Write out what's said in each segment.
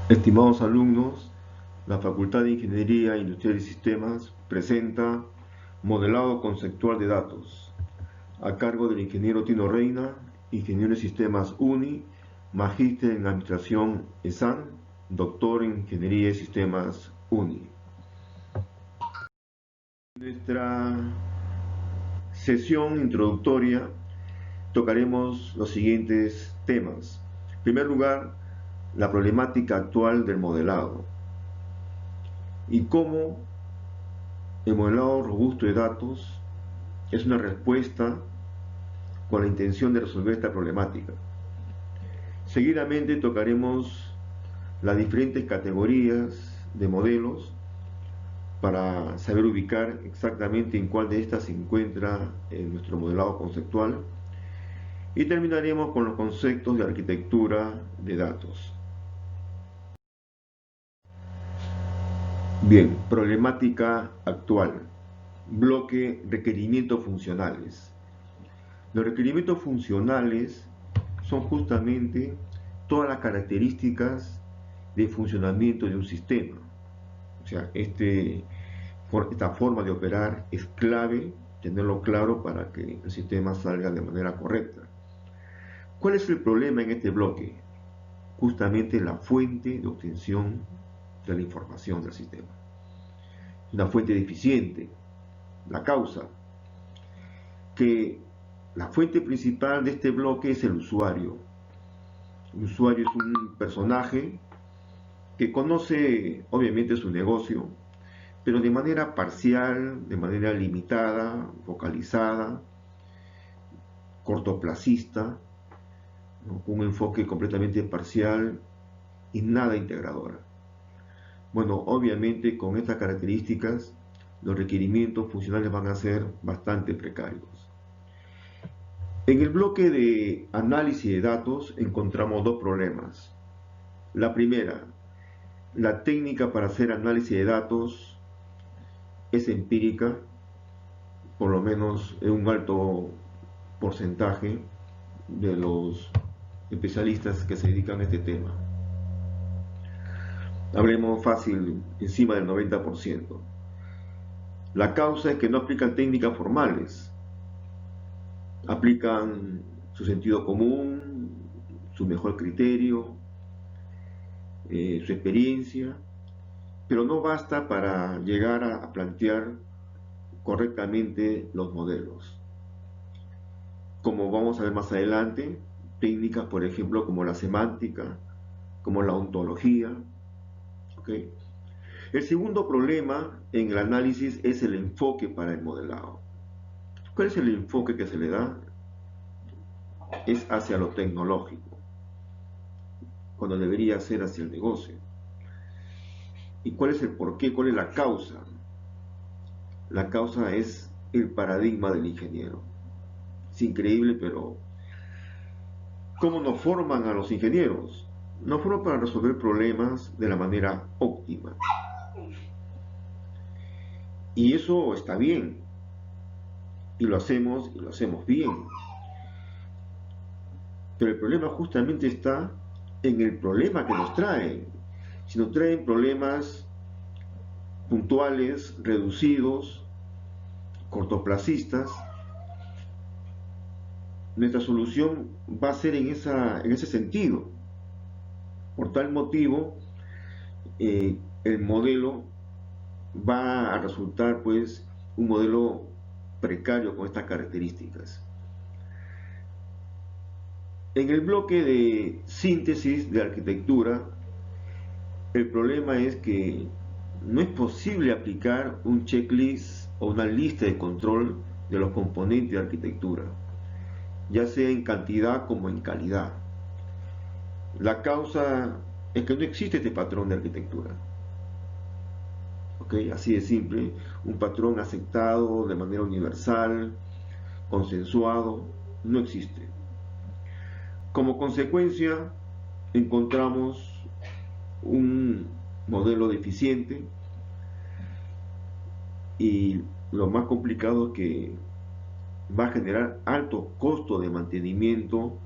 Estimados alumnos, la Facultad de Ingeniería Industrial y Sistemas presenta Modelado Conceptual de Datos, a cargo del ingeniero Tino Reina, ingeniero de Sistemas UNI, magíster en Administración ESAN, doctor en Ingeniería de Sistemas UNI. En nuestra sesión introductoria tocaremos los siguientes temas. En primer lugar, la problemática actual del modelado y cómo el modelado robusto de datos es una respuesta con la intención de resolver esta problemática. Seguidamente tocaremos las diferentes categorías de modelos para saber ubicar exactamente en cuál de estas se encuentra nuestro modelado conceptual. Y terminaremos con los conceptos de arquitectura de datos. Bien, problemática actual. Bloque requerimientos funcionales. Los requerimientos funcionales son justamente todas las características de funcionamiento de un sistema. O sea, esta forma de operar es clave tenerlo claro para que el sistema salga de manera correcta. ¿Cuál es el problema en este bloque? Justamente la fuente de obtención de la información del sistema. Una fuente deficiente. La causa, que la fuente principal de este bloque es el usuario. El usuario es un personaje que conoce obviamente su negocio, pero de manera parcial, de manera limitada, focalizada, cortoplacista, ¿no? Con un enfoque completamente parcial y nada integradora. Bueno, obviamente con estas características los requerimientos funcionales van a ser bastante precarios. En el bloque de análisis de datos encontramos dos problemas. La primera, la técnica para hacer análisis de datos es empírica, por lo menos en un alto porcentaje de los especialistas que se dedican a este tema. Hablemos fácil, encima del 90%. La causa es que no aplican técnicas formales, aplican su sentido común, su mejor criterio, su experiencia, pero no basta para llegar a plantear correctamente los modelos. Como vamos a ver más adelante, técnicas, por ejemplo, como la semántica, como la ontología. ¿Okay? El segundo problema en el análisis es el enfoque para el modelado. ¿Cuál es el enfoque que se le da? Es hacia lo tecnológico, cuando debería ser hacia el negocio. ¿Y cuál es el porqué? ¿Cuál es la causa? La causa es el paradigma del ingeniero. Es increíble, pero ¿cómo nos forman a los ingenieros? Nos forman para resolver problemas de la manera óptima. Y eso está bien. Y lo hacemos bien. Pero el problema justamente está en el problema que nos traen. Si nos traen problemas puntuales, reducidos, cortoplacistas, nuestra solución va a ser en ese sentido. Por tal motivo, el modelo va a resultar pues un modelo precario con estas características. En el bloque de síntesis de arquitectura, el problema es que no es posible aplicar un checklist o una lista de control de los componentes de arquitectura, ya sea en cantidad como en calidad. La causa es que no existe este patrón de arquitectura. ¿Okay? Así de simple, un patrón aceptado de manera universal, consensuado, no existe. Como consecuencia, encontramos un modelo deficiente y lo más complicado es que va a generar alto costo de mantenimiento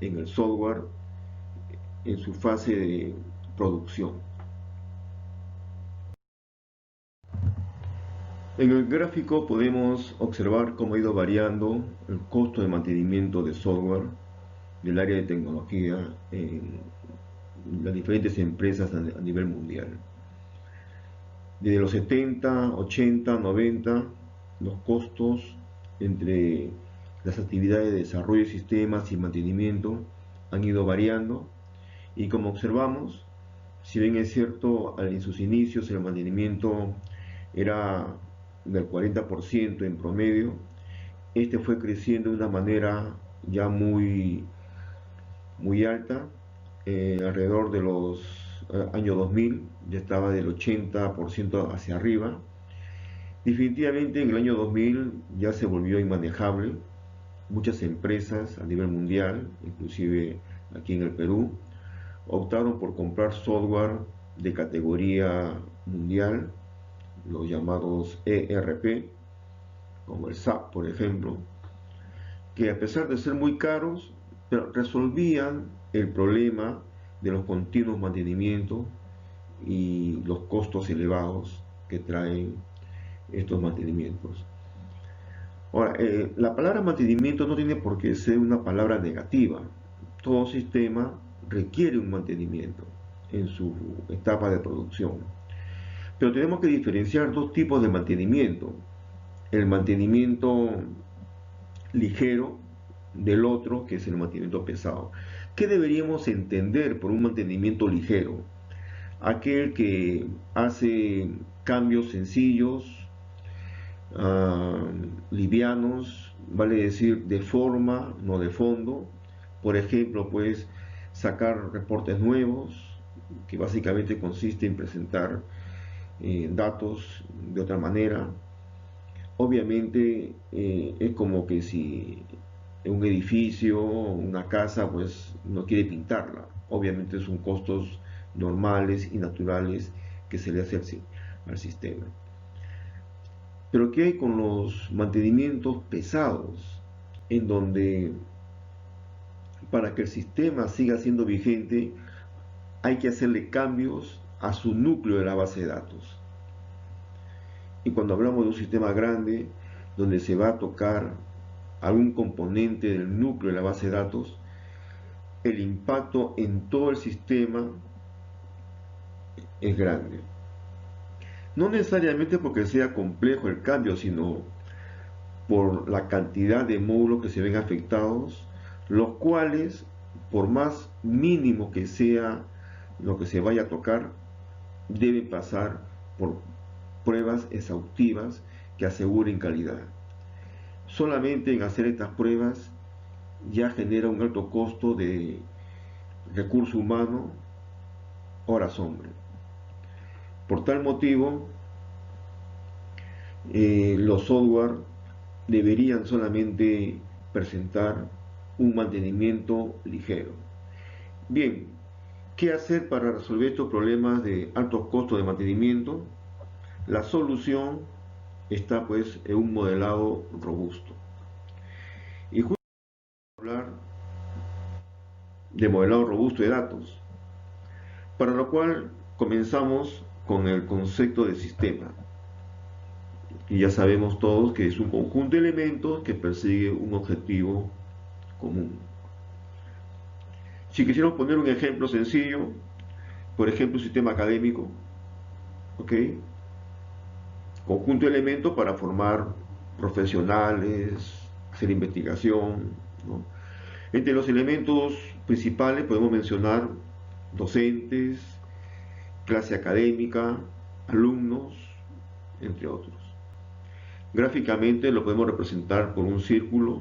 en el software en su fase producción. En el gráfico podemos observar cómo ha ido variando el costo de mantenimiento de software del área de tecnología en las diferentes empresas a nivel mundial. Desde los 70, 80, 90, los costos entre las actividades de desarrollo de sistemas y mantenimiento han ido variando, y como observamos, si bien es cierto, en sus inicios el mantenimiento era del 40% en promedio, este fue creciendo de una manera ya muy alta. Alrededor de los años 2000 ya estaba del 80% hacia arriba. Definitivamente en el año 2000 ya se volvió inmanejable. Muchas empresas a nivel mundial, inclusive aquí en el Perú, optaron por comprar software de categoría mundial, los llamados ERP, como el SAP por ejemplo, que a pesar de ser muy caros, pero resolvían el problema de los continuos mantenimientos y los costos elevados que traen estos mantenimientos. Ahora, la palabra mantenimiento no tiene por qué ser una palabra negativa. Todo sistema requiere un mantenimiento en su etapa de producción. Pero tenemos que diferenciar dos tipos de mantenimiento. El mantenimiento ligero del otro, que es el mantenimiento pesado. ¿Qué deberíamos entender por un mantenimiento ligero? Aquel que hace cambios sencillos, livianos, vale decir de forma, no de fondo. Por ejemplo, pues sacar reportes nuevos, que básicamente consiste en presentar datos de otra manera. Obviamente es como que si un edificio, una casa, pues no quiere pintarla. Obviamente son costos normales y naturales que se le hace al sistema. Pero ¿qué hay con los mantenimientos pesados? En donde para que el sistema siga siendo vigente hay que hacerle cambios a su núcleo de la base de datos. Y cuando hablamos de un sistema grande, donde se va a tocar algún componente del núcleo de la base de datos, el impacto en todo el sistema es grande. No necesariamente porque sea complejo el cambio, sino por la cantidad de módulos que se ven afectados, los cuales, por más mínimo que sea lo que se vaya a tocar, deben pasar por pruebas exhaustivas que aseguren calidad. Solamente en hacer estas pruebas ya genera un alto costo de recurso humano, horas hombre. Por tal motivo, los software deberían solamente presentar un mantenimiento ligero. Bien, ¿qué hacer para resolver estos problemas de altos costos de mantenimiento? La solución está pues en un modelado robusto. Y justo hablar de modelado robusto de datos, para lo cual comenzamos con el concepto de sistema. Y ya sabemos todos que es un conjunto de elementos que persigue un objetivo común. Si quisiéramos poner un ejemplo sencillo, por ejemplo, un sistema académico, ¿ok? Conjunto de elementos para formar profesionales, hacer investigación, ¿no? Entre los elementos principales podemos mencionar docentes, clase académica, alumnos, entre otros. Gráficamente lo podemos representar por un círculo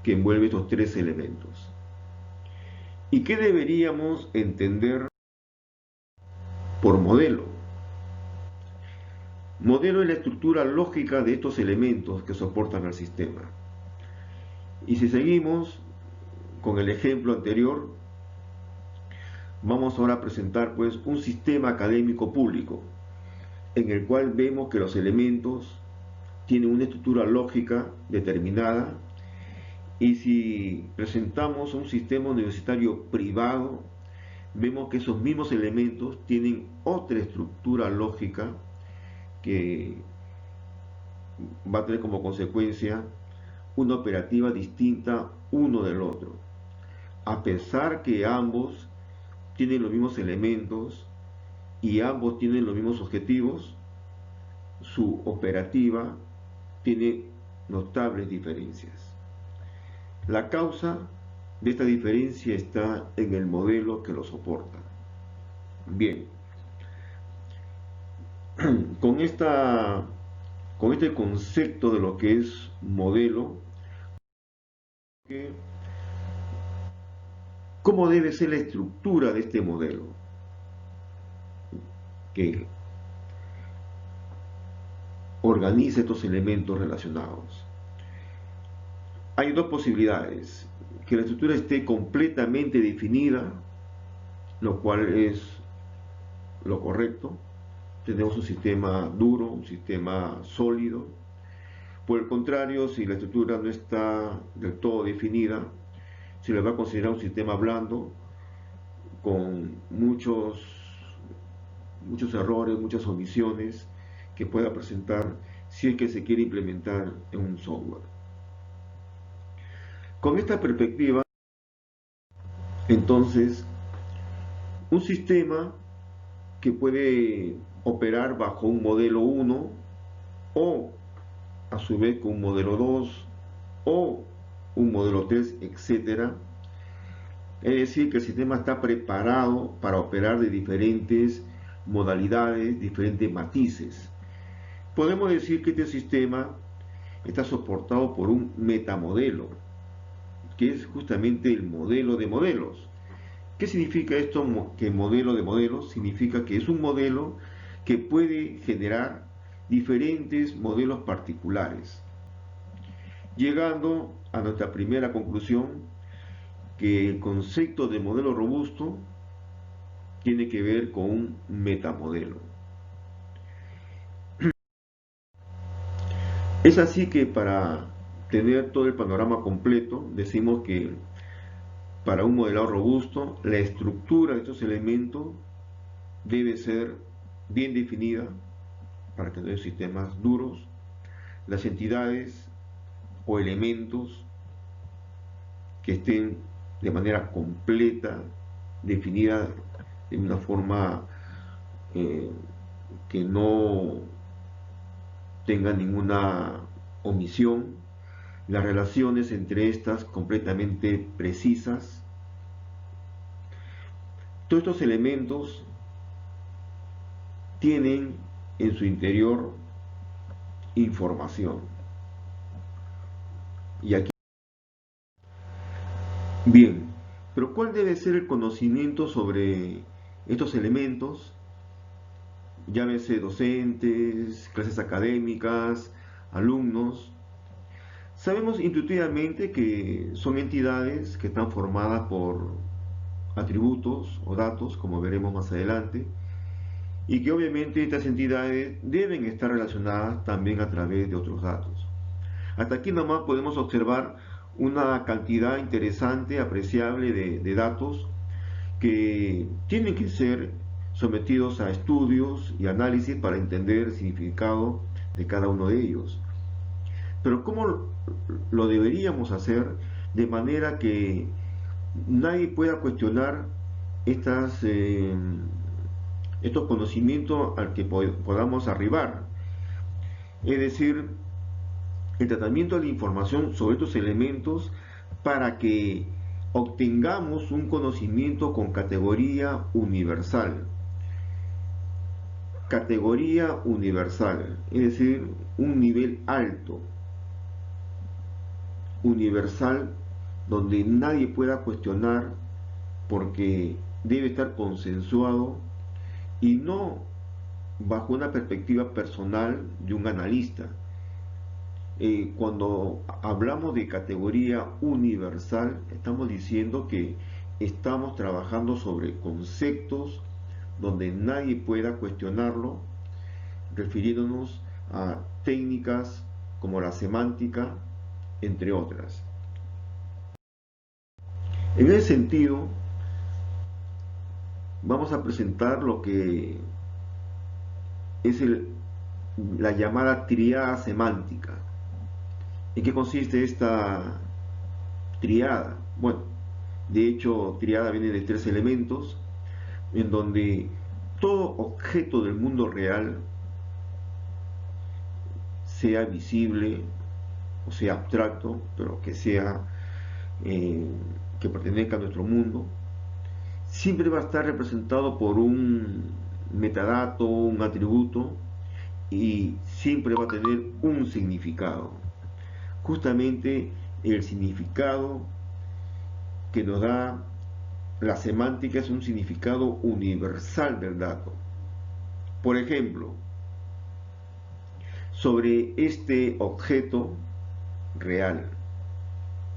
que envuelve estos tres elementos. ¿Y qué deberíamos entender por modelo? Modelo es la estructura lógica de estos elementos que soportan al sistema. Y si seguimos con el ejemplo anterior, vamos ahora a presentar pues un sistema académico público en el cual vemos que los elementos tienen una estructura lógica determinada. Y si presentamos un sistema universitario privado, vemos que esos mismos elementos tienen otra estructura lógica que va a tener como consecuencia una operativa distinta uno del otro. A pesar que ambos tienen los mismos elementos y ambos tienen los mismos objetivos, su operativa tiene notables diferencias. La causa de esta diferencia está en el modelo que lo soporta. Bien, con este concepto de lo que es modelo, ¿cómo debe ser la estructura de este modelo? Que organiza estos elementos relacionados. Hay dos posibilidades: que la estructura esté completamente definida, lo cual es lo correcto. Tenemos un sistema duro, un sistema sólido. Por el contrario, si la estructura no está del todo definida, se le va a considerar un sistema blando con muchos errores, muchas omisiones que pueda presentar si es que se quiere implementar en un software. Con esta perspectiva, entonces, un sistema que puede operar bajo un modelo 1 o a su vez con un modelo 2 o un modelo 3, etcétera. Es decir, que el sistema está preparado para operar de diferentes modalidades, diferentes matices. Podemos decir que este sistema está soportado por un metamodelo, que es justamente el modelo de modelos. ¿Qué significa esto, que modelo de modelos? Significa que es un modelo que puede generar diferentes modelos particulares, llegando a nuestra primera conclusión, que el concepto de modelo robusto tiene que ver con un metamodelo. Es así que para tener todo el panorama completo, decimos que para un modelado robusto, la estructura de estos elementos debe ser bien definida para tener sistemas duros. Las entidades o elementos que estén de manera completa, definida de una forma que no tenga ninguna omisión, las relaciones entre estas completamente precisas. Todos estos elementos tienen en su interior información. Y aquí, bien, pero ¿cuál debe ser el conocimiento sobre estos elementos? Llámese docentes, clases académicas, alumnos. Sabemos intuitivamente que son entidades que están formadas por atributos o datos, como veremos más adelante, y que obviamente estas entidades deben estar relacionadas también a través de otros datos. Hasta aquí nomás podemos observar una cantidad interesante, apreciable de datos que tienen que ser sometidos a estudios y análisis para entender el significado de cada uno de ellos. Pero ¿cómo lo deberíamos hacer de manera que nadie pueda cuestionar estos conocimientos al que podamos arribar? Es decir, el tratamiento de la información sobre estos elementos para que obtengamos un conocimiento con categoría universal. Categoría universal, es decir, un nivel alto, universal, donde nadie pueda cuestionar porque debe estar consensuado y no bajo una perspectiva personal de un analista. Cuando hablamos de categoría universal, estamos diciendo que estamos trabajando sobre conceptos donde nadie pueda cuestionarlo, refiriéndonos a técnicas como la semántica, entre otras. En ese sentido, vamos a presentar lo que es la llamada triada semántica. ¿En qué consiste esta triada? Bueno, de hecho, triada viene de 3 elementos, en donde todo objeto del mundo real, sea visible o sea abstracto, pero que sea que pertenezca a nuestro mundo, siempre va a estar representado por un metadato, un atributo, y siempre va a tener un significado. Justamente el significado que nos da la semántica es un significado universal del dato. Por ejemplo, sobre este objeto real,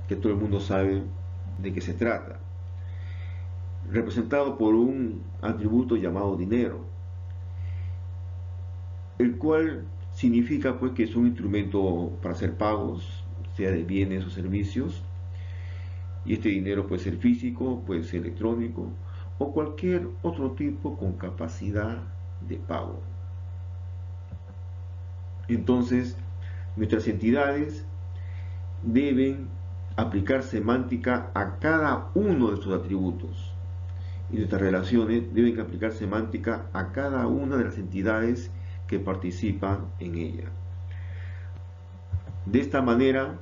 que todo el mundo sabe de qué se trata, representado por un atributo llamado dinero, el cual significa pues que es un instrumento para hacer pagos, sea de bienes o servicios, y este dinero puede ser físico, puede ser electrónico o cualquier otro tipo con capacidad de pago. Entonces, nuestras entidades deben aplicar semántica a cada uno de sus atributos, y nuestras relaciones deben aplicar semántica a cada una de las entidades que participan en ella. De esta manera,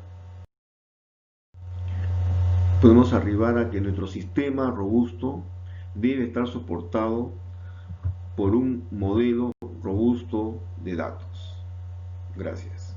podemos arribar a que nuestro sistema robusto debe estar soportado por un modelo robusto de datos. Gracias.